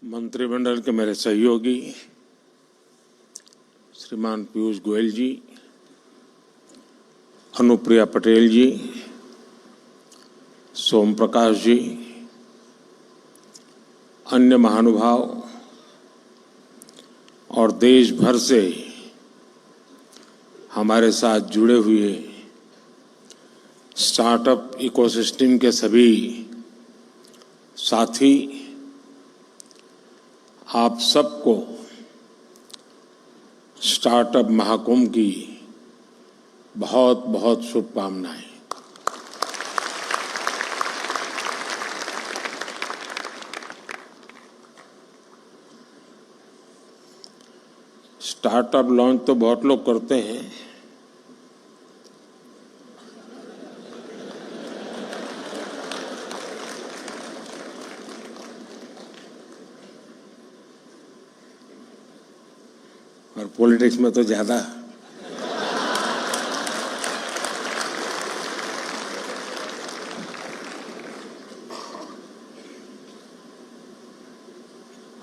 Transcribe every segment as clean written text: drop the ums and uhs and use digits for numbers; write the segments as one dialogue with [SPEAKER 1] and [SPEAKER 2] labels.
[SPEAKER 1] मंत्रिमंडल के मेरे सहयोगी श्रीमान पीयूष गोयल जी, अनुप्रिया पटेल जी, सोम प्रकाश जी, अन्य महानुभाव और देश भर से हमारे साथ जुड़े हुए स्टार्टअप इकोसिस्टम के सभी साथी, आप सबको स्टार्टअप महाकुंभ की बहुत बहुत शुभकामनाएं। स्टार्टअप लॉन्च तो बहुत लोग करते हैं, और पॉलिटिक्स में तो ज्यादा।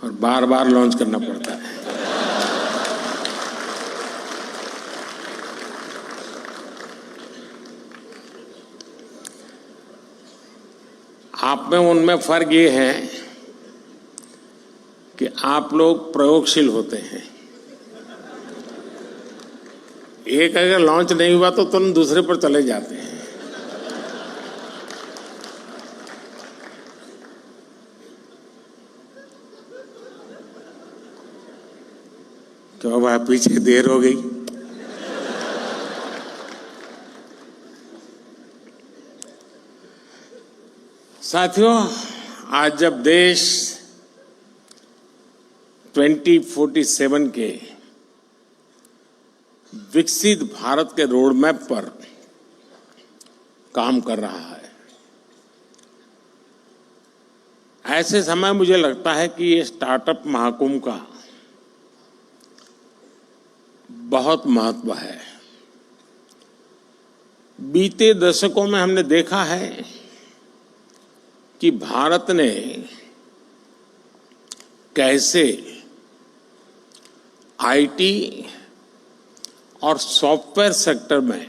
[SPEAKER 1] और बार बार लॉन्च करना पड़ता है। आप में उनमें फर्क ये है कि आप लोग प्रयोगशील होते हैं। एक अगर लॉन्च नहीं हुआ तो तुरंत दूसरे पर चले जाते हैं। क्यों भाई, पीछे देर हो गई? साथियों, आज जब देश 2047 के विकसित भारत के रोड मैप पर काम कर रहा है, ऐसे समय मुझे लगता है कि ये स्टार्टअप महाकुंभ का बहुत महत्व है। बीते दशकों में हमने देखा है कि भारत ने कैसे आईटी और सॉफ्टवेयर सेक्टर में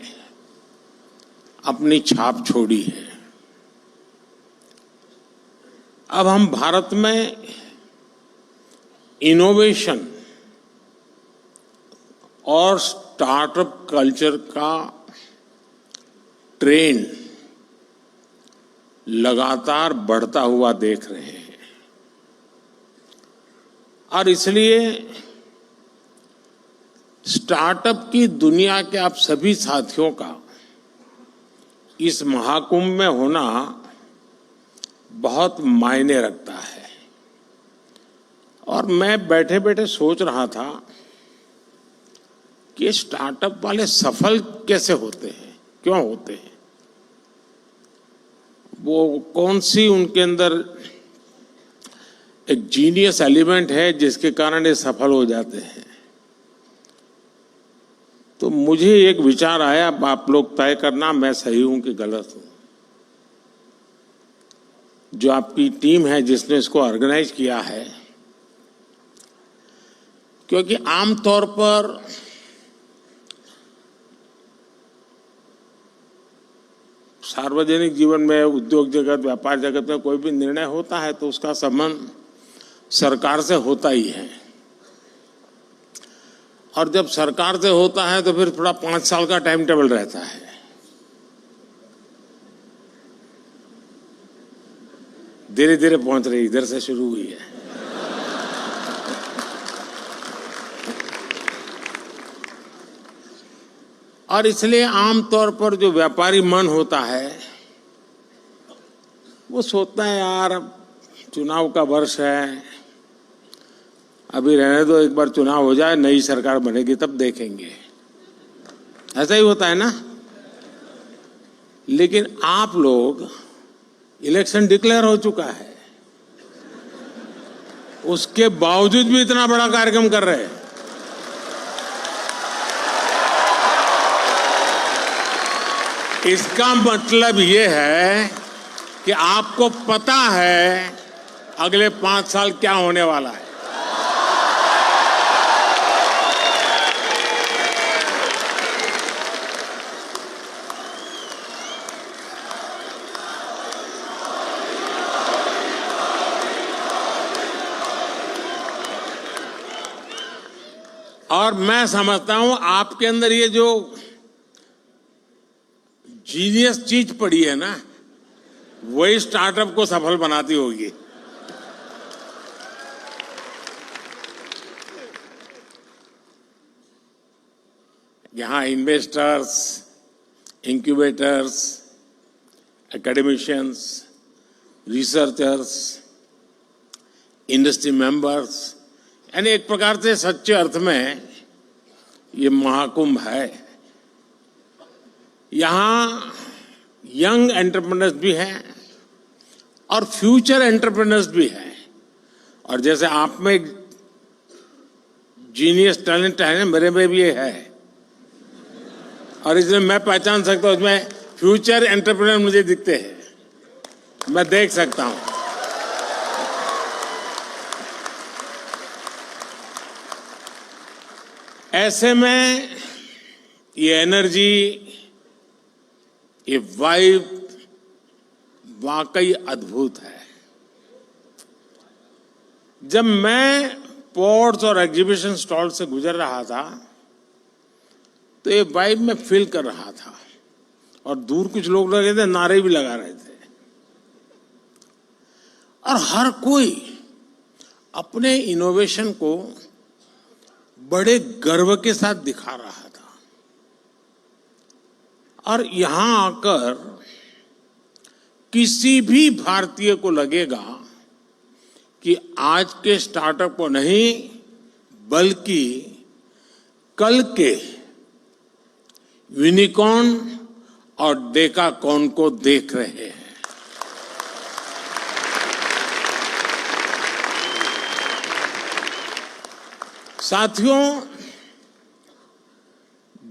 [SPEAKER 1] अपनी छाप छोड़ी है। अब हम भारत में इनोवेशन और स्टार्टअप कल्चर का ट्रेंड लगातार बढ़ता हुआ देख रहे हैं, और इसलिए स्टार्टअप की दुनिया के आप सभी साथियों का इस महाकुंभ में होना बहुत मायने रखता है। और मैं बैठे बैठे सोच रहा था कि स्टार्टअप वाले सफल कैसे होते हैं, क्यों होते हैं, वो कौन सी उनके अंदर एक जीनियस एलिमेंट है जिसके कारण ये सफल हो जाते हैं। तो मुझे एक विचार आया, आप लोग तय करना मैं सही हूं कि गलत हूं। जो आपकी टीम है जिसने इसको ऑर्गेनाइज किया है, क्योंकि आमतौर पर सार्वजनिक जीवन में, उद्योग जगत, व्यापार जगत में कोई भी निर्णय होता है तो उसका संबंध सरकार से होता ही है। और जब सरकार से होता है तो फिर थोड़ा 5 साल का टाइम टेबल रहता है। धीरे धीरे पहुंच रही, इधर से शुरू हुई है। और इसलिए आमतौर पर जो व्यापारी मन होता है वो सोचता है, यार अब चुनाव का वर्ष है, अभी रहने दो, एक बार चुनाव हो जाए, नई सरकार बनेगी तब देखेंगे। ऐसा ही होता है ना। लेकिन आप लोग, इलेक्शन डिक्लेयर हो चुका है, उसके बावजूद भी इतना बड़ा कार्यक्रम कर रहे हैं। इसका मतलब ये है कि आपको पता है अगले 5 साल क्या होने वाला है। और मैं समझता हूं आपके अंदर ये जो जीनियस चीज पड़ी है ना, वही स्टार्टअप को सफल बनाती होगी। यहां investors, incubators, academicians, researchers, industry members, यानी एक प्रकार से सच्चे अर्थ में ये महाकुंभ है। यहां यंग एंटरप्रेन्योर्स भी हैं और फ्यूचर एंटरप्रेन्योर्स भी हैं। और जैसे आप में जीनियस टैलेंट है, मेरे में भी ये है, और इसमें मैं पहचान सकता हूं, इसमें फ्यूचर एंटरप्रेन्योर मुझे दिखते हैं, मैं देख सकता हूं। ऐसे में ये एनर्जी, ये वाइब वाकई अद्भुत है। जब मैं पोर्ट्स और एग्जीबिशन स्टॉल से गुजर रहा था तो ये वाइब में फील कर रहा था, और दूर कुछ लोग लगे थे, नारे भी लगा रहे थे, और हर कोई अपने इनोवेशन को बड़े गर्व के साथ दिखा रहा था। और यहां आकर किसी भी भारतीय को लगेगा कि आज के स्टार्टअप को नहीं, बल्कि कल के यूनिकॉर्न और डेकाकॉर्न को देख रहे हैं। साथियों,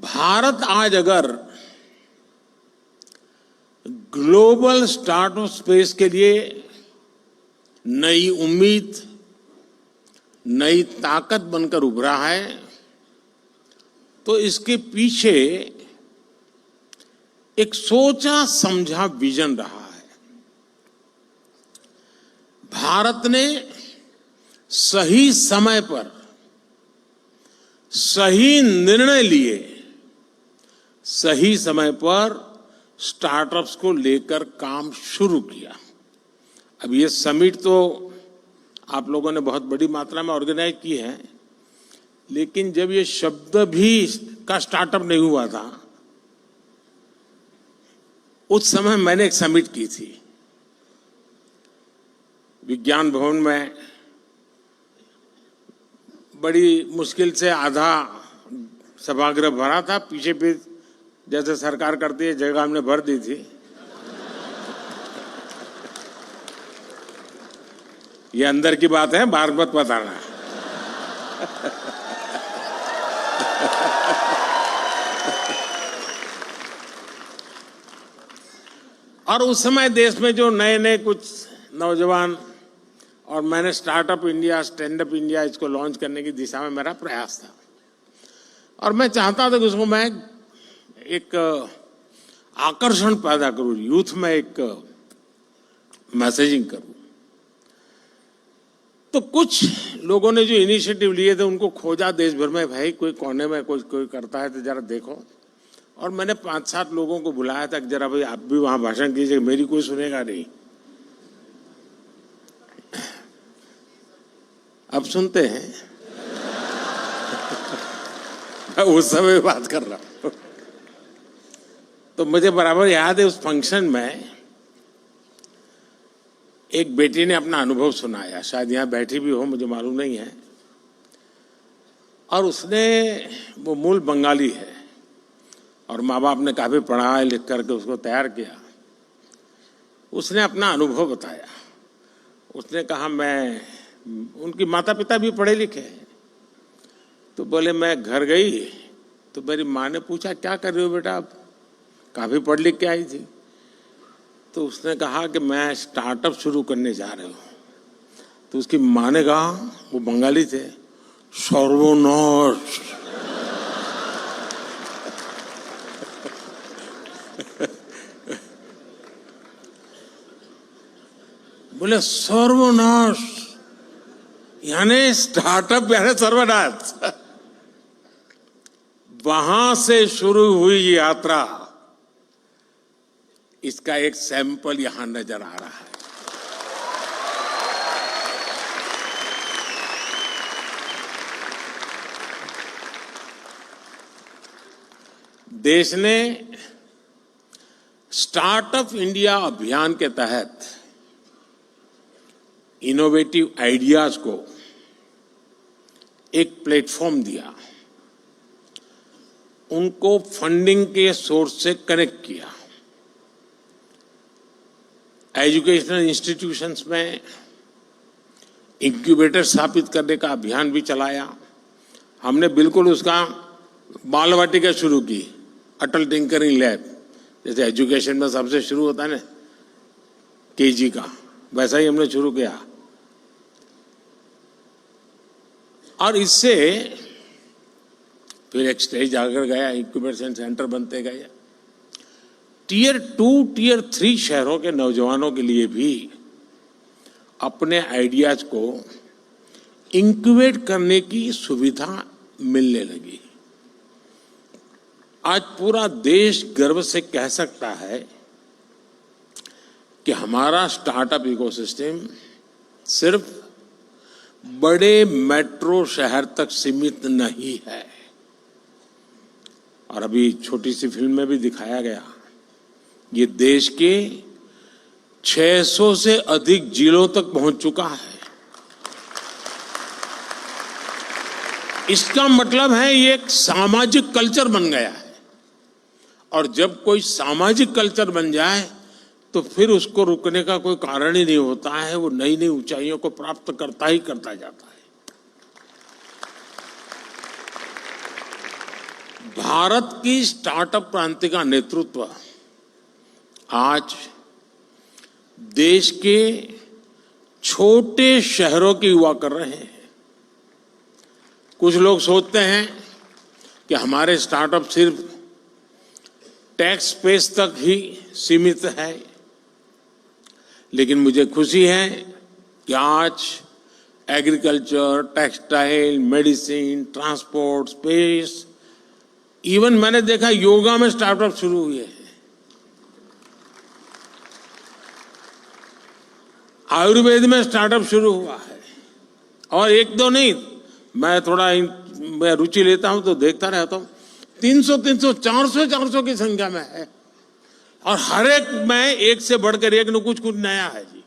[SPEAKER 1] भारत आज अगर ग्लोबल स्टार्टअप स्पेस के लिए नई उम्मीद, नई ताकत बनकर उभरा है, तो इसके पीछे एक सोचा समझा विजन रहा है। भारत ने सही समय पर सही निर्णय लिए, सही समय पर स्टार्टअप्स को लेकर काम शुरू किया। अब ये समिट तो आप लोगों ने बहुत बड़ी मात्रा में ऑर्गेनाइज की है, लेकिन जब ये शब्द भी का स्टार्टअप नहीं हुआ था, उस समय मैंने एक समिट की थी विज्ञान भवन में। बड़ी मुश्किल से आधा सभागृह भरा था, पीछे भी जैसे सरकार करती है जगह हमने भर दी थी। ये अंदर की बात है, बाहर मत बताना। और उस समय देश में जो नए नए कुछ नौजवान, और मैंने startup India, stand up India इसको लॉन्च करने की दिशा में मेरा प्रयास था, और मैं चाहता था कि उसको मैं एक आकर्षण पैदा करूं, यूथ में एक मैसेजिंग करूं। तो कुछ लोगों ने जो इनिशिएटिव लिए थे उनको खोजा देश भर में, भाई कोई कोने में कोई करता है तो जरा देखो। और मैंने 5-7 लोगों को बुलाया था कि जरा भाई आप भी वहां भाषण कीजिए, मेरी कोई सुनेगा नहीं। अब सुनते हैं। उस समय बात कर रहा हूं। तो मुझे बराबर याद है, उस फंक्शन में एक बेटी ने अपना अनुभव सुनाया, शायद यहां बैठी भी हो, मुझे मालूम नहीं है। और उसने, वो मूल बंगाली है और माँ बाप ने काफी पढ़ा लिख करके उसको तैयार किया। उसने अपना अनुभव बताया। उसने कहा, मैं, उनकी माता पिता भी पढ़े लिखे हैं, तो बोले मैं घर गई तो मेरी माँ ने पूछा क्या कर रही हो बेटा, आप काफी पढ़ लिख के आई थी। तो उसने कहा कि मैं स्टार्टअप शुरू करने जा रही हूँ। तो उसकी माँ ने कहा, वो बंगाली थे, सर्वनाश। बोले सर्वनाश यानी स्टार्टअप यानी सर्वनाश। वहां से शुरू हुई यात्रा, इसका एक सैंपल यहां नजर आ रहा है। देश ने स्टार्टअप इंडिया अभियान के तहत इनोवेटिव आइडियाज को एक प्लेटफॉर्म दिया, उनको फंडिंग के सोर्स से कनेक्ट किया, एजुकेशनल इंस्टीट्यूशंस में इंक्यूबेटर स्थापित करने का अभियान भी चलाया। हमने बिल्कुल उसका बाल वाटिका शुरू की, अटल टिंकरिंग लैब, जैसे एजुकेशन में सबसे शुरू होता है ना केजी का, वैसा ही हमने शुरू किया। और इससे फिर एक स्टेज आकर गया, इंक्यूबेशन सेंटर बनते गए। टियर 2, टियर 3 शहरों के नौजवानों के लिए भी अपने आइडियाज को इंक्यूबेट करने की सुविधा मिलने लगी। आज पूरा देश गर्व से कह सकता है कि हमारा स्टार्टअप इकोसिस्टम सिर्फ बड़े मेट्रो शहर तक सीमित नहीं है। और अभी छोटी सी फिल्म में भी दिखाया गया, ये देश के 600 से अधिक जिलों तक पहुंच चुका है। इसका मतलब है ये एक सामाजिक कल्चर बन गया है, और जब कोई सामाजिक कल्चर बन जाए तो फिर उसको रुकने का कोई कारण ही नहीं होता है, वो नई नई ऊंचाइयों को प्राप्त करता ही करता जाता है। भारत की स्टार्टअप क्रांति का नेतृत्व आज देश के छोटे शहरों के युवा कर रहे हैं। कुछ लोग सोचते हैं कि हमारे स्टार्टअप सिर्फ टैक्स स्पेस तक ही सीमित है, लेकिन मुझे खुशी है कि आज agriculture, textile, medicine, transport, space, even मैंने देखा योगा में स्टार्टअप शुरू हुए हैं। आयुर्वेद में स्टार्टअप शुरू हुआ है, और एक दो नहीं, मैं थोड़ा मैं रुचि लेता हूं तो देखता रहता हूं, 300, 400 की संख्या में है, और हर एक में एक से बढ़कर एक न कुछ नया है जी।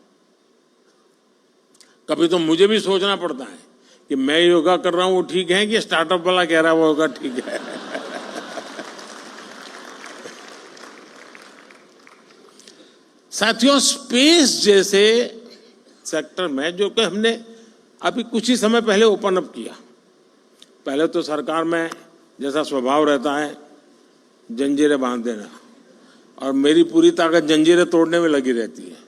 [SPEAKER 1] कभी तो मुझे भी सोचना पड़ता है कि मैं योगा कर रहा हूं वो ठीक है कि स्टार्टअप वाला कह रहा है वो योगा ठीक है। साथियों, स्पेस जैसे सेक्टर में जो कि हमने अभी कुछ ही समय पहले ओपन अप किया, पहले तो सरकार में जैसा स्वभाव रहता है जंजीरें बांध देना, और मेरी पूरी ताकत जंजीरें तोड़ने में लगी रहती है।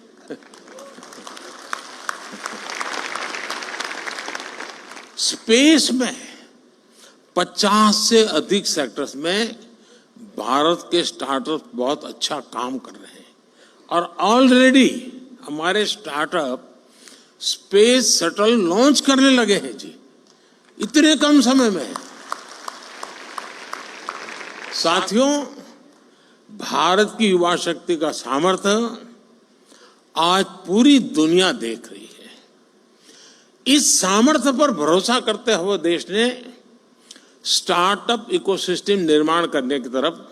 [SPEAKER 1] स्पेस में 50 से अधिक सेक्टर्स में भारत के स्टार्टअप बहुत अच्छा काम कर रहे हैं, और ऑलरेडी हमारे स्टार्टअप स्पेस शटल लॉन्च करने लगे हैं जी, इतने कम समय में। साथियों, भारत की युवा शक्ति का सामर्थ्य आज पूरी दुनिया देख रही है। इस सामर्थ्य पर भरोसा करते हुए देश ने स्टार्टअप इकोसिस्टम निर्माण करने की तरफ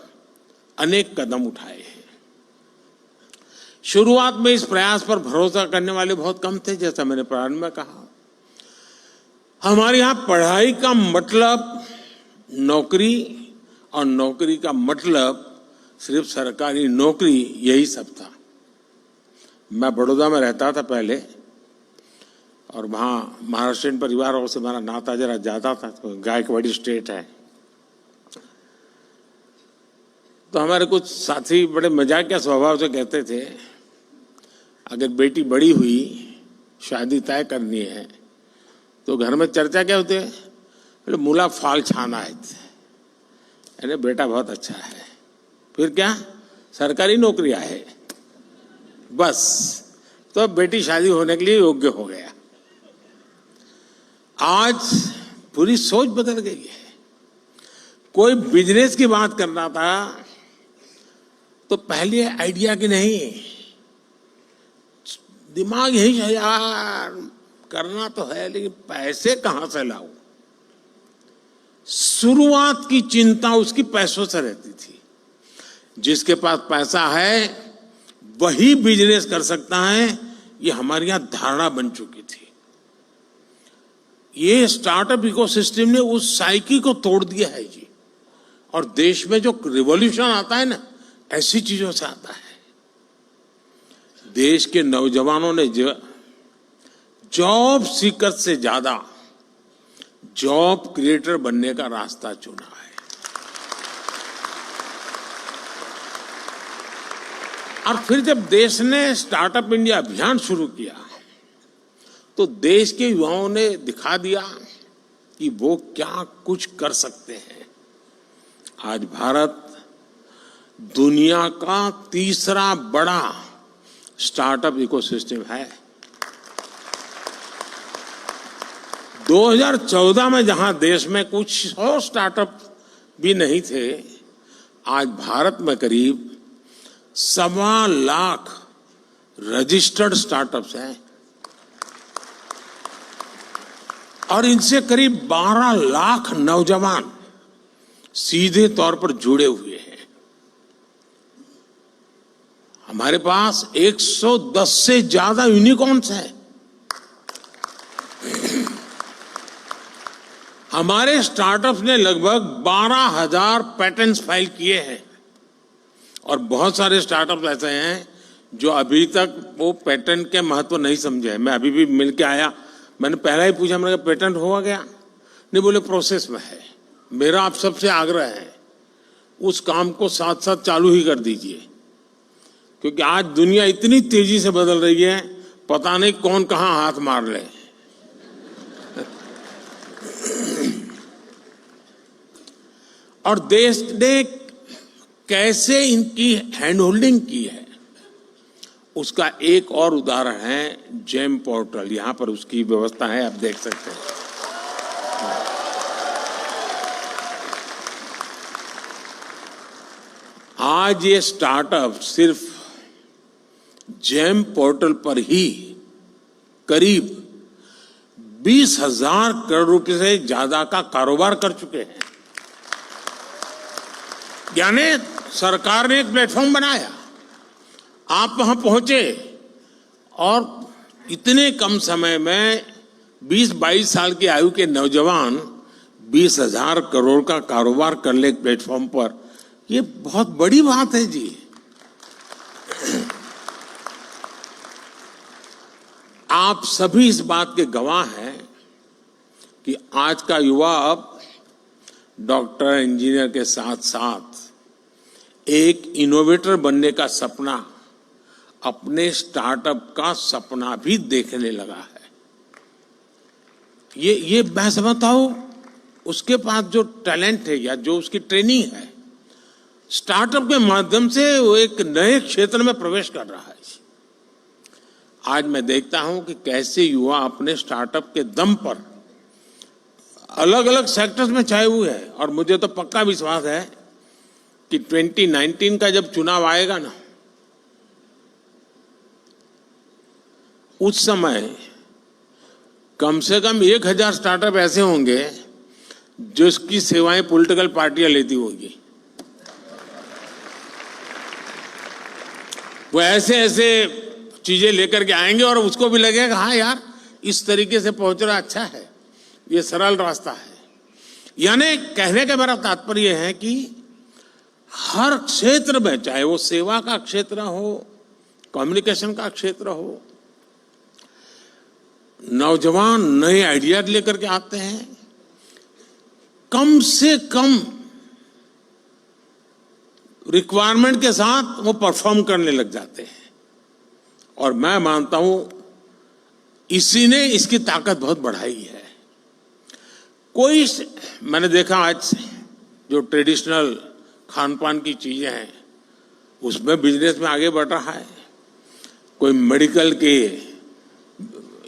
[SPEAKER 1] अनेक कदम उठाए हैं। शुरुआत में इस प्रयास पर भरोसा करने वाले बहुत कम थे, जैसा मैंने प्रारंभ में कहा। हमारे यहां पढ़ाई का मतलब नौकरी, और नौकरी का मतलब सिर्फ सरकारी नौकरी, यही सब था। मैं बड़ौदा में रहता था पहले, और वहाँ महाराष्ट्रियन परिवारों से हमारा नाता जरा ज्यादा था, तो गायकवाड़ी स्टेट है। तो हमारे कुछ साथी बड़े मजाकिया स्वभाव से कहते थे, अगर बेटी बड़ी हुई, शादी तय करनी है तो घर में चर्चा क्या होती है? बोले मूला फाल छाना है। अरे बेटा बहुत अच्छा है, फिर क्या? सरकारी नौकरियां है बस, तो अब बेटी शादी होने के लिए योग्य हो गया। आज पूरी सोच बदल गई है। कोई बिजनेस की बात करना था तो पहले आइडिया की नहीं, दिमाग यही है यार, करना तो है लेकिन पैसे कहां से लाऊं। शुरुआत की चिंता उसकी पैसों से रहती थी। जिसके पास पैसा है वही बिजनेस कर सकता है, ये हमारे यहां धारणा बन चुकी थी। ये स्टार्टअप इकोसिस्टम ने उस साइकिल को तोड़ दिया है जी। और देश में जो रिवॉल्यूशन आता है ना, ऐसी चीजों से आता है। देश के नौजवानों ने जॉब सीकर से ज्यादा जॉब क्रिएटर बनने का रास्ता चुना है। और फिर जब देश ने स्टार्टअप इंडिया अभियान शुरू किया तो देश के युवाओं ने दिखा दिया कि वो क्या कुछ कर सकते हैं। आज भारत दुनिया का तीसरा बड़ा स्टार्टअप इकोसिस्टम है। 2014 में जहां देश में कुछ 100 स्टार्टअप भी नहीं थे, आज भारत में करीब 1.25 लाख रजिस्टर्ड स्टार्टअप्स हैं और इनसे करीब 12 लाख नौजवान सीधे तौर पर जुड़े हुए हैं। हमारे पास 110 से ज्यादा यूनिकॉर्न्स हैं। हमारे स्टार्टअप्स ने लगभग 12,000 पैटेंट्स फाइल किए हैं और बहुत सारे स्टार्टअप्स ऐसे हैं जो अभी तक वो पेटेंट के महत्व नहीं समझे हैं। मैं अभी भी मिल के आया, मैंने पहला ही पूछा, मैंने कहा पेटेंट हुआ गया? नहीं, बोले प्रोसेस में है। मेरा आप सबसे आग्रह है उस काम को साथ साथ चालू ही कर दीजिए, क्योंकि आज दुनिया इतनी तेजी से बदल रही है, पता नहीं कौन कहां हाथ मार ले। और देश ने कैसे इनकी हैंड होल्डिंग की है उसका एक और उदाहरण है जेम पोर्टल। यहां पर उसकी व्यवस्था है, आप देख सकते हैं। आज ये स्टार्टअप सिर्फ जेम पोर्टल पर ही करीब 20,000 करोड़ रुपए से ज्यादा का कारोबार कर चुके हैं। यानी सरकार ने एक प्लेटफॉर्म बनाया, आप वहां पहुंचे और इतने कम समय में 20-22 साल की आयु के नौजवान 20,000 करोड़ का कारोबार कर ले प्लेटफॉर्म पर, ये बहुत बड़ी बात है जी। आप सभी इस बात के गवाह हैं कि आज का युवा अब डॉक्टर, इंजीनियर के साथ साथ एक इनोवेटर बनने का सपना, अपने स्टार्टअप का सपना भी देखने लगा है। ये मैं समझता हूं उसके पास जो टैलेंट है या जो उसकी ट्रेनिंग है, स्टार्टअप के माध्यम से वो एक नए क्षेत्र में प्रवेश कर रहा है। आज मैं देखता हूं कि कैसे युवा अपने स्टार्टअप के दम पर अलग अलग सेक्टर्स में छाए हुए हैं। और मुझे तो पक्का विश्वास है कि 2019 का जब चुनाव आएगा ना, उस समय कम से कम 1,000 स्टार्टअप ऐसे होंगे जिसकी सेवाएं पॉलिटिकल पार्टियां लेती होगी। वो ऐसे ऐसे चीजें लेकर के आएंगे और उसको भी लगेगा हाँ यार, इस तरीके से पहुंच रहा अच्छा है, ये सरल रास्ता है। यानी कहने का मेरा तात्पर्य है कि हर क्षेत्र में, चाहे वो सेवा का क्षेत्र हो, कम्युनिकेशन का क्षेत्र हो, नौजवान नए आइडिया लेकर के आते हैं। कम से कम रिक्वायरमेंट के साथ वो परफॉर्म करने लग जाते हैं। और मैं मानता हूं इसी ने इसकी ताकत बहुत बढ़ाई है। कोई, मैंने देखा आज जो ट्रेडिशनल खान पान की चीजें हैं उसमें बिजनेस में आगे बढ़ रहा है। कोई मेडिकल के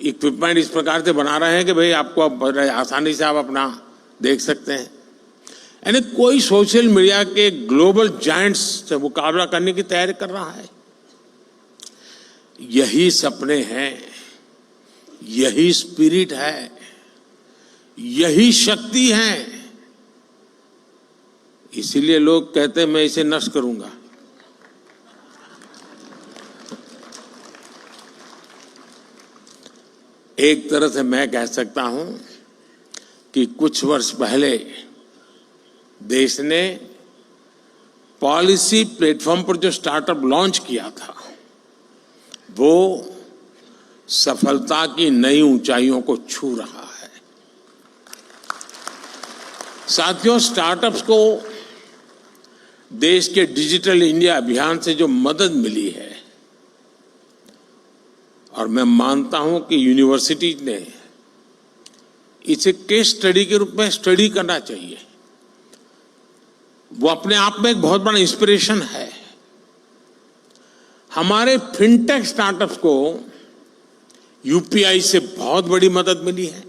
[SPEAKER 1] इक्विपमेंट इस प्रकार से बना रहे हैं कि भाई आपको अब आसानी से आप अपना देख सकते हैं। यानी कोई सोशल मीडिया के ग्लोबल जायंट्स से मुकाबला करने की तैयारी कर रहा है। यही सपने हैं, यही स्पिरिट है, यही शक्ति है। इसीलिए लोग कहते हैं मैं इसे नष्ट करूंगा। एक तरह से मैं कह सकता हूं कि कुछ वर्ष पहले देश ने पॉलिसी प्लेटफॉर्म पर जो स्टार्टअप लॉन्च किया था वो सफलता की नई ऊंचाइयों को छू रहा है। साथियों, स्टार्टअप्स को देश के डिजिटल इंडिया अभियान से जो मदद मिली है, और मैं मानता हूं कि यूनिवर्सिटीज ने इसे केस स्टडी के रूप में स्टडी करना चाहिए। वो अपने आप में एक बहुत बड़ा इंस्पिरेशन है। हमारे फिनटेक स्टार्टअप्स को यूपीआई से बहुत बड़ी मदद मिली है।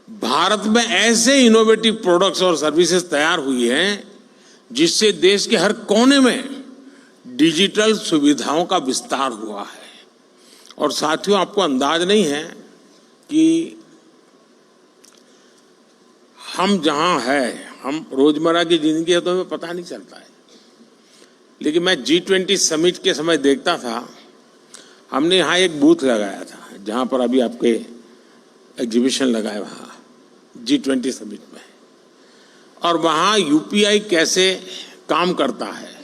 [SPEAKER 1] भारत में ऐसे इनोवेटिव प्रोडक्ट्स और सर्विसेज तैयार हुई हैं जिससे देश के हर कोने में डिजिटल सुविधाओं का विस्तार हुआ है। और साथियों, आपको अंदाज नहीं है कि हम जहां हैं, हम रोजमर्रा की जिंदगी है तो हमें पता नहीं चलता है, लेकिन मैं G20 समिट के समय देखता था, हमने यहाँ एक बूथ लगाया था जहां पर अभी आपके एग्जीबिशन लगा है वहां G20 समिट में, और वहां यूपीआई कैसे काम करता है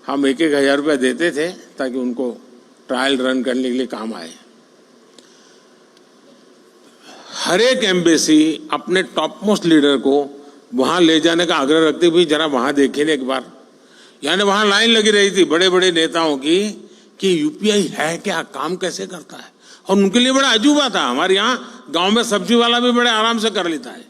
[SPEAKER 1] हम 1,000 रुपया देते थे ताकि उनको ट्रायल रन करने के लिए काम आए। हर एक एम्बेसी अपने टॉप मोस्ट लीडर को वहां ले जाने का आग्रह रखती हुई जरा वहां देखे एक बार। यानी वहां लाइन लगी रही थी बड़े बड़े नेताओं की कि यूपीआई है क्या, काम कैसे करता है, और उनके लिए बड़ा अजूबा था। हमारे यहाँ गांव में सब्जी वाला भी बड़े आराम से कर लेता है।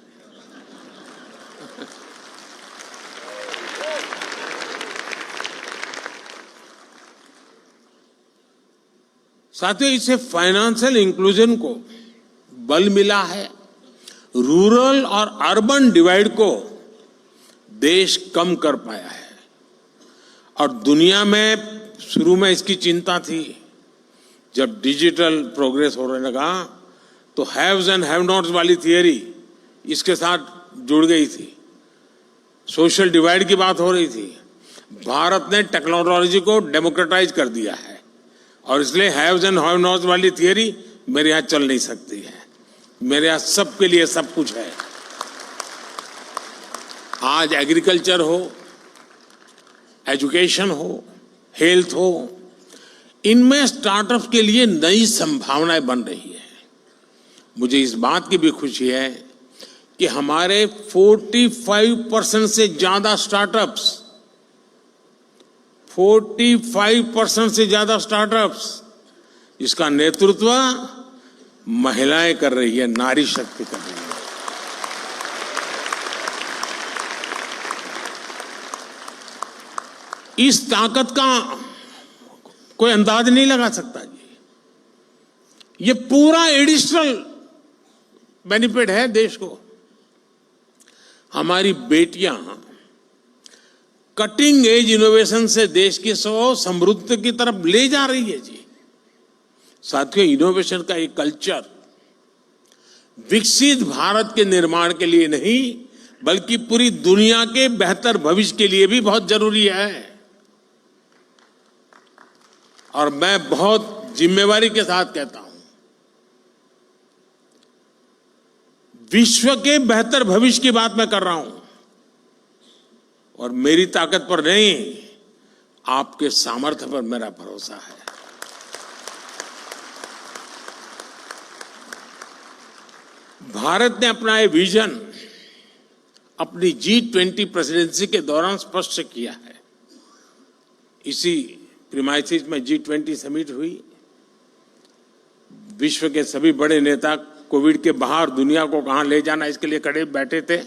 [SPEAKER 1] साथियों, इससे फाइनेंशियल इंक्लूजन को बल मिला है। रूरल और अर्बन डिवाइड को देश कम कर पाया है। और दुनिया में शुरू में इसकी चिंता थी। जब डिजिटल प्रोग्रेस होने लगा तो हैव्स एंड हैव नॉट्स वाली थियरी इसके साथ जुड़ गई थी। सोशल डिवाइड की बात हो रही थी। भारत ने टेक्नोलॉजी को डेमोक्रेटाइज कर दिया है और इसलिए हैव्स एंड हैव नॉट्स वाली थियरी मेरे यहां चल नहीं सकती है। मेरे यहां सबके लिए सब कुछ है। आज एग्रीकल्चर हो, एजुकेशन हो, हेल्थ हो, इनमें स्टार्टअप के लिए नई संभावनाएं बन रही है। मुझे इस बात की भी खुशी है कि हमारे 45% से ज्यादा स्टार्टअप्स 45% से ज्यादा स्टार्टअप्स इसका नेतृत्व महिलाएं कर रही है, नारी शक्ति कर रही है। इस ताकत का कोई अंदाज नहीं लगा सकता जी। ये पूरा एडिशनल बेनिफिट है देश को। हमारी बेटियां कटिंग एज इनोवेशन से देश की समृद्धि की तरफ ले जा रही है जी। साथियों, इनोवेशन का एक कल्चर विकसित भारत के निर्माण के लिए नहीं बल्कि पूरी दुनिया के बेहतर भविष्य के लिए भी बहुत जरूरी है। और मैं बहुत जिम्मेवारी के साथ कहता हूं, विश्व के बेहतर भविष्य की बात मैं कर रहा हूं। और मेरी ताकत पर नहीं, आपके सामर्थ्य पर मेरा भरोसा है। भारत ने अपना ये विजन अपनी G20 प्रेसिडेंसी के दौरान स्पष्ट किया है। इसी प्रीमाइसिस में G20 समिट हुई। विश्व के सभी बड़े नेता कोविड के बाहर दुनिया को कहां ले जाना इसके लिए खड़े बैठे थे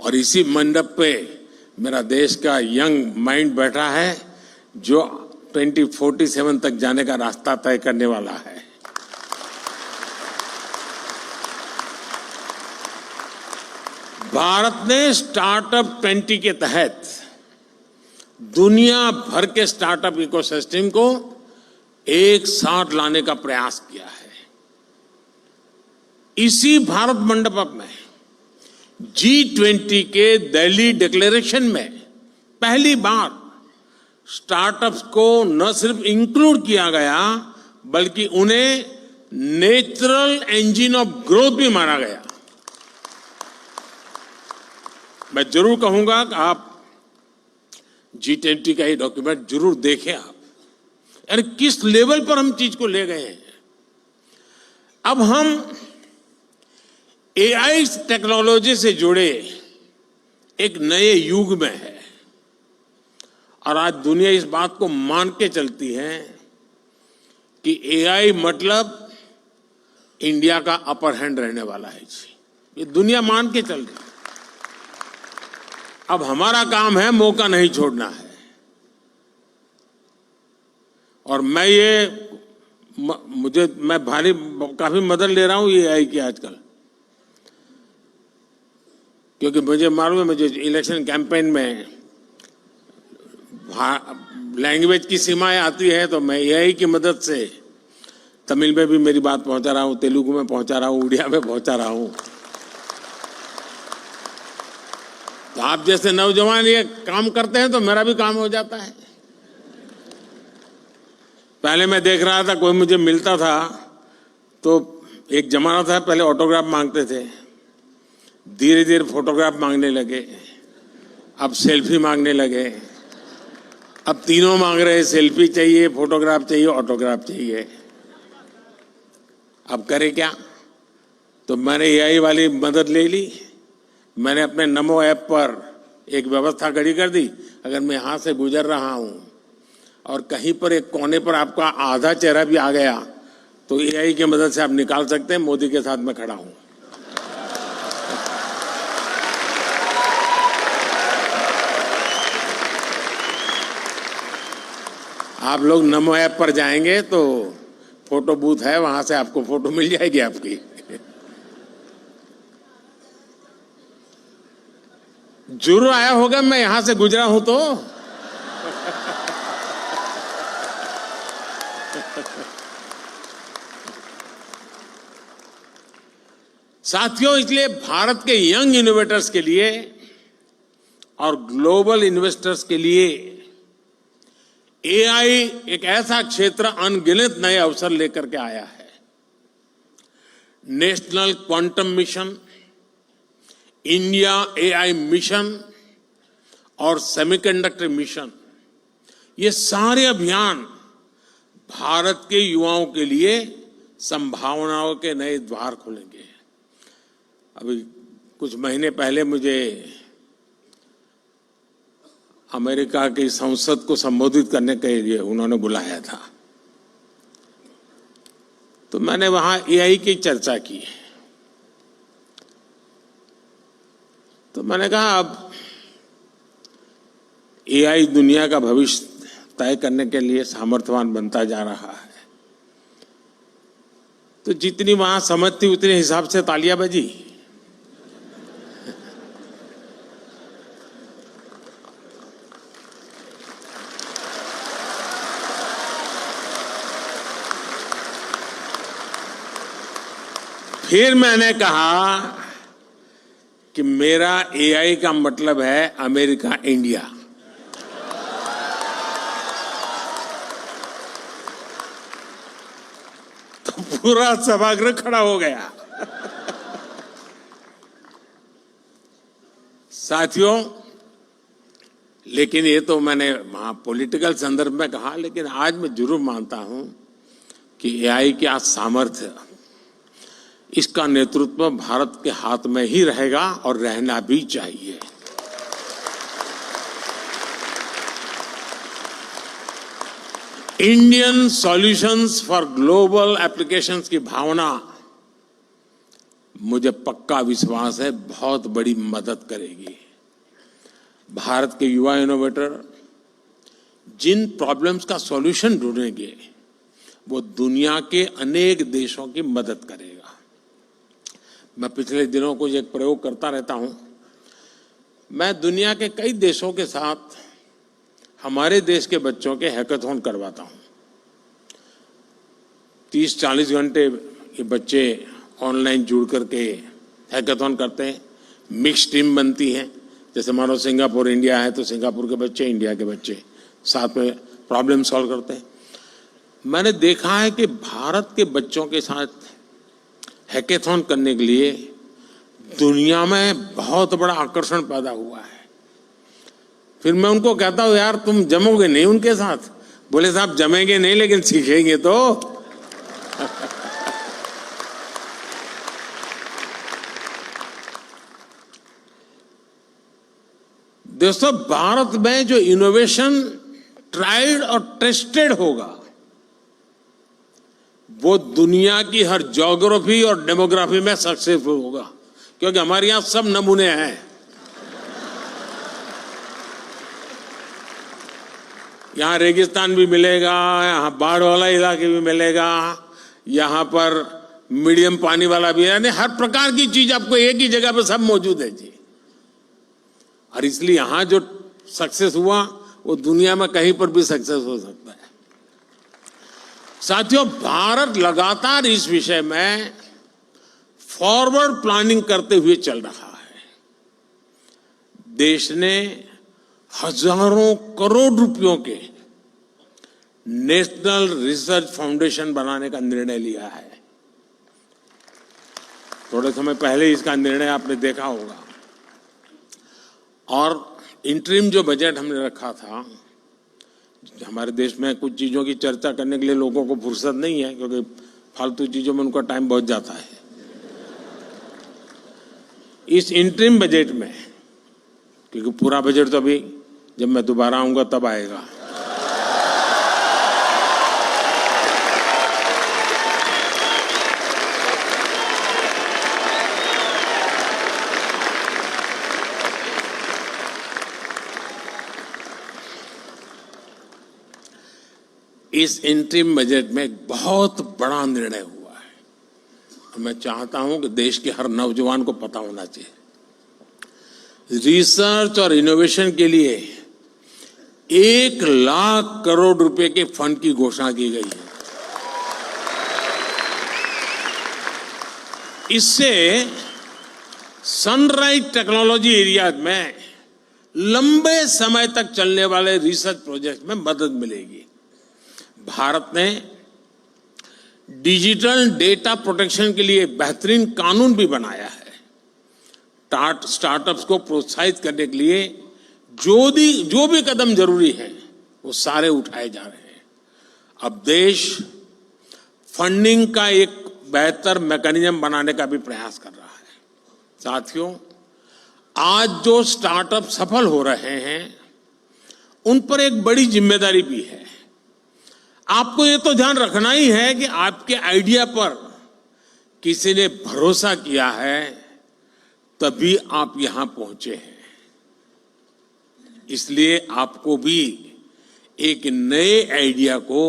[SPEAKER 1] और इसी मंडप पे मेरा देश का यंग माइंड बैठा है जो 2047 तक जाने का रास्ता तय करने वाला है। भारत ने स्टार्टअप 20 के तहत दुनिया भर के स्टार्टअप इकोसिस्टम को एक साथ लाने का प्रयास किया है। इसी भारत मंडप में G20 के दिल्ली डिक्लेरेशन में पहली बार स्टार्टअप्स को न सिर्फ इंक्लूड किया गया बल्कि उन्हें नेचुरल इंजन ऑफ ग्रोथ भी माना गया। मैं जरूर कहूंगा कि आप G20 का ये डॉक्यूमेंट जरूर देखें आप, यानी किस लेवल पर हम चीज को ले गए हैं। अब हम AI टेक्नोलॉजी से जुड़े एक नए युग में है और आज दुनिया इस बात को मान के चलती है कि AI मतलब इंडिया का अपर हैंड रहने वाला है जी, ये दुनिया मान के चल रही है। अब हमारा काम है मौका नहीं छोड़ना है और मैं काफी मदद ले रहा हूं ये AI की आजकल, क्योंकि मुझे मालूम है मुझे इलेक्शन कैंपेन में लैंग्वेज की सीमाएं आती है तो मैं AI की मदद से तमिल में भी मेरी बात पहुंचा रहा हूं, तेलुगु में पहुंचा रहा हूं, उड़िया में पहुंचा रहा हूं। तो आप जैसे नौजवान ये काम करते हैं तो मेरा भी काम हो जाता है। पहले मैं देख रहा था कोई मुझे मिलता था तो एक जमाना था पहले ऑटोग्राफ मांगते थे, धीरे धीरे फोटोग्राफ मांगने लगे, अब सेल्फी मांगने लगे, अब तीनों मांग रहे हैं, सेल्फी चाहिए, फोटोग्राफ चाहिए, ऑटोग्राफ चाहिए। अब करे क्या? तो मैंने AI वाली मदद ले ली। मैंने अपने नमो ऐप पर एक व्यवस्था खड़ी कर दी, अगर मैं यहां से गुजर रहा हूं और कहीं पर एक कोने पर आपका आधा चेहरा भी आ गया तो AI की मदद से आप निकाल सकते हैं मोदी के साथ मैं खड़ा हूं। आप लोग नमो ऐप पर जाएंगे तो फोटो बूथ है, वहां से आपको फोटो मिल जाएगी आपकी। जरूर आया होगा, मैं यहां से गुजरा हूं तो। साथियों, इसलिए भारत के यंग इनोवेटर्स के लिए और ग्लोबल इन्वेस्टर्स के लिए AI एक ऐसा क्षेत्र अनगिनत नए अवसर लेकर के आया है। National quantum mission, India AI mission और सेमीकंडक्टर मिशन, ये सारे अभियान भारत के युवाओं के लिए संभावनाओं के नए द्वार खोलेंगे। अभी कुछ महीने पहले मुझे अमेरिका की संसद को संबोधित करने के लिए उन्होंने बुलाया था, तो मैंने वहां AI की चर्चा की। तो मैंने कहा अब AI दुनिया का भविष्य तय करने के लिए सामर्थ्यवान बनता जा रहा है, तो जितनी वहां समझ थी उतने हिसाब से तालियां बजी। फिर मैंने कहा कि मेरा AI का मतलब है अमेरिका इंडिया। तो पूरा सभागृह खड़ा हो गया। साथियों, लेकिन ये तो मैंने वहां पॉलिटिकल संदर्भ में कहा, लेकिन आज मैं जरूर मानता हूं कि AI का सामर्थ्य, इसका नेतृत्व भारत के हाथ में ही रहेगा और रहना भी चाहिए। Indian solutions for global applications की भावना मुझे पक्का विश्वास है बहुत बड़ी मदद करेगी। भारत के युवा इनोवेटर जिन प्रॉब्लम्स का सॉल्यूशन ढूंढेंगे वो दुनिया के अनेक देशों की मदद करेगा। मैं पिछले दिनों कुछ एक प्रयोग करता रहता हूं। मैं दुनिया के कई देशों के साथ हमारे देश के बच्चों के हैकाथॉन करवाता हूं। 30-40 घंटे ये बच्चे ऑनलाइन जुड़ करके हैकाथॉन करते हैं। मिक्स टीम बनती है, जैसे मानो सिंगापुर इंडिया है तो सिंगापुर के बच्चे इंडिया के बच्चे साथ में प्रॉब्लम सॉल्व करते हैं। मैंने देखा है कि भारत के बच्चों के साथ हैकाथॉन करने के लिए दुनिया में बहुत बड़ा आकर्षण पैदा हुआ है। फिर मैं उनको कहता हूं यार तुम जमोगे नहीं उनके साथ? बोले साहब जमेंगे नहीं लेकिन सीखेंगे तो। दोस्तों, भारत में जो इनोवेशन ट्राइड और टेस्टेड होगा वो दुनिया की हर ज्योग्राफी और डेमोग्राफी में सक्सेसफुल होगा, क्योंकि हमारे यहां सब नमूने हैं। यहां रेगिस्तान भी मिलेगा, यहां बाढ़ वाला इलाके भी मिलेगा, यहां पर मीडियम पानी वाला भी है, यानी हर प्रकार की चीज आपको एक ही जगह पे सब मौजूद है जी। और इसलिए यहां जो सक्सेस हुआ वो दुनिया में कहीं पर भी सक्सेस हो सकता है। साथियों, भारत लगातार इस विषय में फॉरवर्ड प्लानिंग करते हुए चल रहा है। देश ने हजारों करोड़ रुपयों के नेशनल रिसर्च फाउंडेशन बनाने का निर्णय लिया है। थोड़े समय पहले इसका निर्णय आपने देखा होगा। और इंटरिम जो बजट हमने रखा था, हमारे देश में कुछ चीजों की चर्चा करने के लिए लोगों को फुर्सत नहीं है, क्योंकि फालतू चीजों में उनका टाइम बहुत जाता है। इस इंटरिम बजट में, क्योंकि पूरा बजट तो अभी जब मैं दोबारा आऊंगा तब आएगा, इस इंटरिम बजट में एक बहुत बड़ा निर्णय हुआ है। मैं चाहता हूं कि देश के हर नौजवान को पता होना चाहिए। रिसर्च और इनोवेशन के लिए 1 लाख करोड़ रुपए के फंड की घोषणा की गई है। इससे सनराइज टेक्नोलॉजी एरिया में लंबे समय तक चलने वाले रिसर्च प्रोजेक्ट में मदद मिलेगी। भारत ने डिजिटल डेटा प्रोटेक्शन के लिए बेहतरीन कानून भी बनाया है। स्टार्टअप्स को प्रोत्साहित करने के लिए जो भी कदम जरूरी है वो सारे उठाए जा रहे हैं। अब देश फंडिंग का एक बेहतर मैकेनिज्म बनाने का भी प्रयास कर रहा है। साथियों, आज जो स्टार्टअप सफल हो रहे हैं उन पर एक बड़ी जिम्मेदारी भी है। आपको ये तो ध्यान रखना ही है कि आपके आइडिया पर किसी ने भरोसा किया है, तभी आप यहां पहुंचे हैं। इसलिए आपको भी एक नए आइडिया को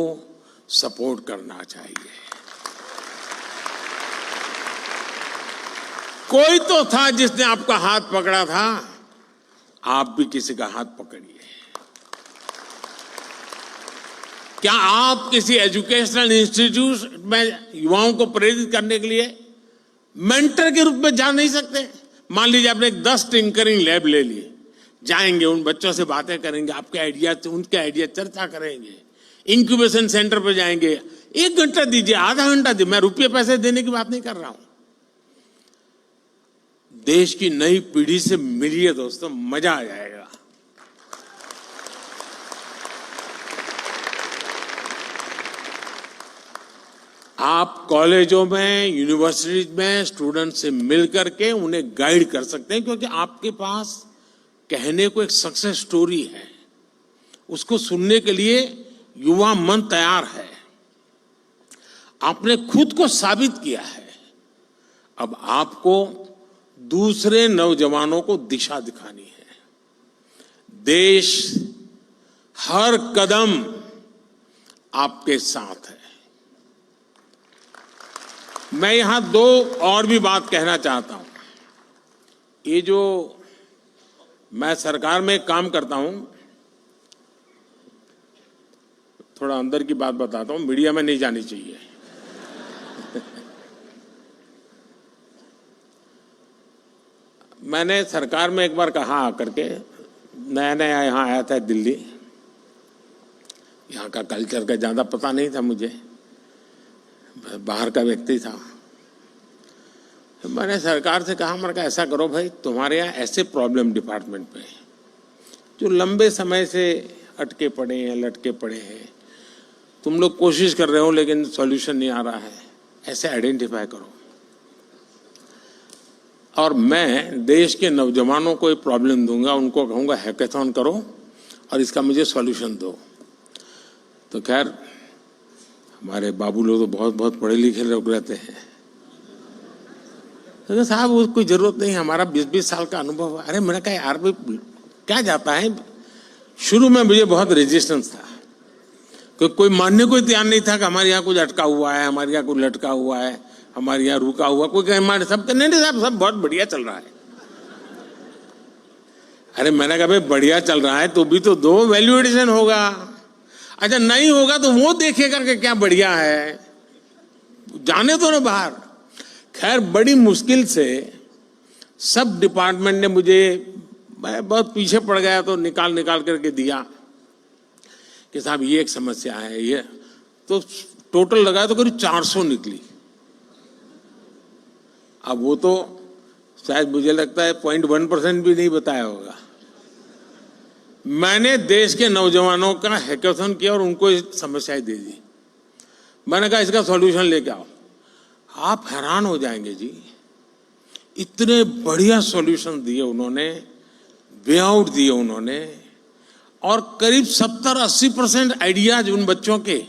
[SPEAKER 1] सपोर्ट करना चाहिए। कोई तो था जिसने आपका हाथ पकड़ा था, आप भी किसी का हाथ पकड़िए। क्या आप किसी एजुकेशनल इंस्टीट्यूट में युवाओं को प्रेरित करने के लिए मेंटर के रूप में जा नहीं सकते? मान लीजिए आपने एक 10 टिंकरिंग लैब ले लिए, जाएंगे उन बच्चों से बातें करेंगे, आपके आइडिया से उनके आइडिया चर्चा करेंगे, इंक्यूबेशन सेंटर पर जाएंगे, 1 घंटा दीजिए, आधा घंटा दीजिए, मैं रुपये पैसे देने की बात नहीं कर रहा हूं। देश की नई पीढ़ी से मिलिए दोस्तों, मजा आ जाएगा। आप कॉलेजों में, यूनिवर्सिटीज में स्टूडेंट से मिलकर के उन्हें गाइड कर सकते हैं, क्योंकि आपके पास कहने को एक सक्सेस स्टोरी है। उसको सुनने के लिए युवा मन तैयार है, आपने खुद को साबित किया है। अब आपको दूसरे नौजवानों को दिशा दिखानी है। देश हर कदम आपके साथ है। मैं यहां दो और भी बात कहना चाहता हूं। ये जो मैं सरकार में काम करता हूं, थोड़ा अंदर की बात बताता हूं, मीडिया में नहीं जानी चाहिए। मैंने सरकार में एक बार कहा आकर के, नया नया यहाँ आया था दिल्ली, यहाँ का कल्चर का ज़्यादा पता नहीं था मुझे, बाहर का व्यक्ति था। मैंने सरकार से कहा, मैंने कहा ऐसा करो भाई, तुम्हारे यहाँ ऐसे प्रॉब्लम डिपार्टमेंट में जो लंबे समय से अटके पड़े हैं, लटके पड़े हैं, तुम लोग कोशिश कर रहे हो लेकिन सॉल्यूशन नहीं आ रहा है, ऐसे आइडेंटिफाई करो और मैं देश के नौजवानों को ये प्रॉब्लम दूंगा, उनको कहूंगा हैकेथॉन करो और इसका मुझे सॉल्यूशन दो। तो खैर हमारे बाबू लोग तो बहुत बहुत पढ़े लिखे लोग रहते हैं, तो साहब उसको कोई जरूरत नहीं, हमारा 20-20 साल का अनुभव। अरे मैंने कहा यार भाई क्या जाता है। शुरू में मुझे बहुत रेजिस्टेंस था, क्योंकि कोई मानने को तैयार नहीं था कि हमारे यहाँ कुछ अटका हुआ है, हमारे यहाँ कुछ लटका हुआ है, हमारे यहाँ रुका हुआ, कोई कहे हमारे सब नहीं साहब सब बहुत बढ़िया चल रहा है। अरे मैंने कहा भाई बढ़िया चल रहा है तो भी तो दो, वैल्यू एडिशन होगा। अच्छा नहीं होगा तो वो देखेगा कि क्या बढ़िया है, जाने दो ना बाहर। खैर बड़ी मुश्किल से सब डिपार्टमेंट ने मुझे, मैं बहुत पीछे पड़ गया तो निकाल करके दिया कि साहब ये एक समस्या है, ये तो टोटल लगाया तो करीब 400 निकली। अब वो तो शायद मुझे लगता है 0.1% भी नहीं बताया होगा। मैंने देश के नौजवानों का हैकेथॉन किया और उनको समस्याएं दे दी। मैंने कहा इसका सॉल्यूशन लेके आओ। आप हैरान हो जाएंगे जी, इतने बढ़िया सॉल्यूशन दिए उन्होंने, वे आउट दिए उन्होंने, और करीब 70-80% आइडियाज उन बच्चों के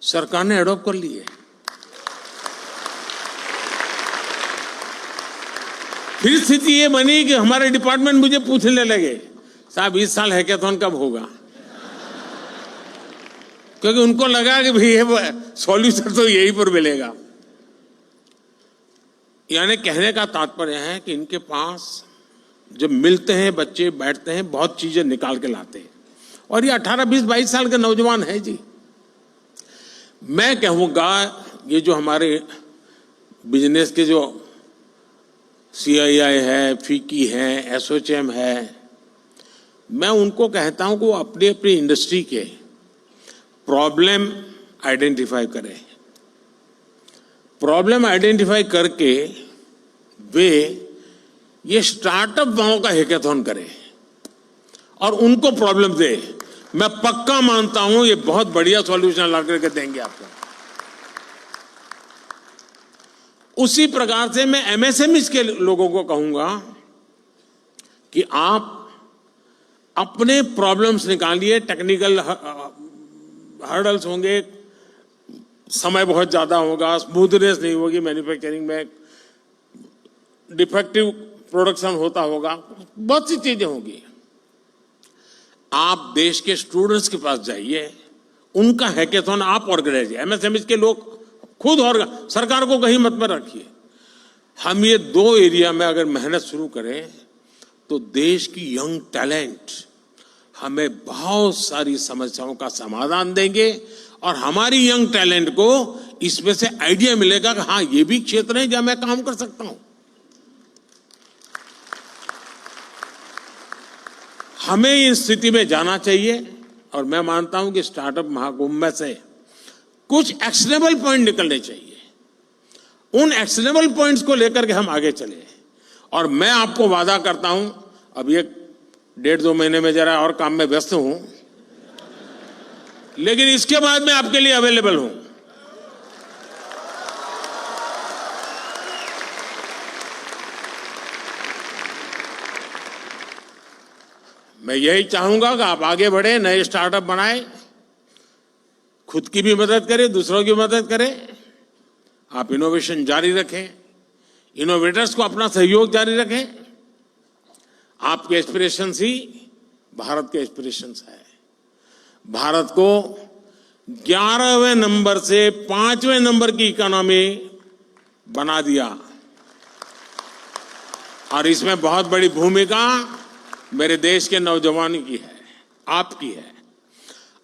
[SPEAKER 1] सरकार ने अडॉप्ट कर लिए। फिर स्थिति ये बनी कि हमारे डिपार्टमेंट मुझे पूछने लगे, साहब इस साल हैकेथॉन कब होगा, क्योंकि उनको लगा कि भाई ये सॉल्यूशन तो यहीं पर मिलेगा। यानी कहने का तात्पर्य है कि इनके पास जब मिलते हैं बच्चे, बैठते हैं, बहुत चीजें निकाल के लाते हैं। और ये 18, 20, 22 साल के नौजवान है जी। मैं कहूँगा ये जो हमारे बिजनेस के जो CII है, FICCI है, ASSOCHAM है, मैं उनको कहता हूं कि वो अपनी अपनी इंडस्ट्री के प्रॉब्लम आइडेंटिफाई करें। प्रॉब्लम आइडेंटिफाई करके वे ये स्टार्टअप वालों का हैकेथॉन करें और उनको प्रॉब्लम दे। मैं पक्का मानता हूं ये बहुत बढ़िया सॉल्यूशन ला करके देंगे आपको। उसी प्रकार से मैं MSMEs के लोगों को कहूंगा कि आप अपने प्रॉब्लम्स निकालिए। टेक्निकल हर्डल्स होंगे, समय बहुत ज्यादा होगा, स्मूथनेस नहीं होगी मैन्युफैक्चरिंग में, डिफेक्टिव प्रोडक्शन होता होगा, बहुत सी चीजें होंगी। आप देश के स्टूडेंट्स के पास जाइए, उनका हैकेथॉन आप ऑर्गेनाइज, MSMEs के लोग खुद, और सरकार को कहीं मत में रखिए। हम ये 2 एरिया में अगर मेहनत शुरू करें तो देश की यंग टैलेंट हमें बहुत सारी समस्याओं का समाधान देंगे और हमारी यंग टैलेंट को इसमें से आइडिया मिलेगा कि हाँ ये भी क्षेत्र है जहां मैं काम कर सकता हूं। हमें इस स्थिति में जाना चाहिए और मैं मानता हूं कि स्टार्टअप महाकुंभ में से कुछ एक्शनेबल पॉइंट निकलने चाहिए। उन एक्शनेबल पॉइंट्स को लेकर के हम आगे चले। और मैं आपको वादा करता हूं, अभी 1-1.5-2 महीने में जरा और काम में व्यस्त हूं, लेकिन इसके बाद मैं आपके लिए अवेलेबल हूं। मैं यही चाहूंगा कि आप आगे बढ़े, नए स्टार्टअप बनाएं, खुद की भी मदद करें, दूसरों की मदद करें। आप इनोवेशन जारी रखें, इनोवेटर्स को अपना सहयोग जारी रखें। आपके एस्पिरेशंस ही भारत के एस्पिरेशंस है। भारत को 11वें नंबर से 5वें नंबर की इकोनॉमी बना दिया, और इसमें बहुत बड़ी भूमिका मेरे देश के नौजवानों की है, आपकी है।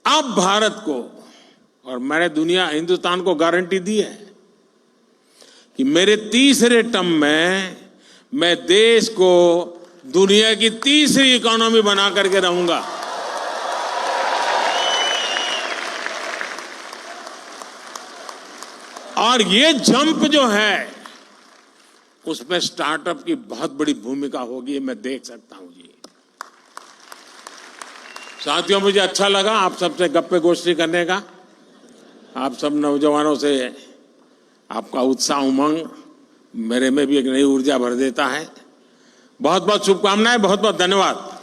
[SPEAKER 1] अब भारत को, और मैंने हिंदुस्तान को गारंटी दी है कि मेरे तीसरे टर्म में मैं देश को दुनिया की तीसरी इकोनॉमी बना करके रहूंगा। और ये जंप जो है उसमें स्टार्टअप की बहुत बड़ी भूमिका होगी, मैं देख सकता हूं जी। साथियों, मुझे अच्छा लगा आप सबसे गप्पे गोष्ठी करने का। आप सब नौजवानों से आपका उत्साह, उमंग मेरे में भी एक नई ऊर्जा भर देता है। बहुत बहुत शुभकामनाएं, बहुत बहुत धन्यवाद।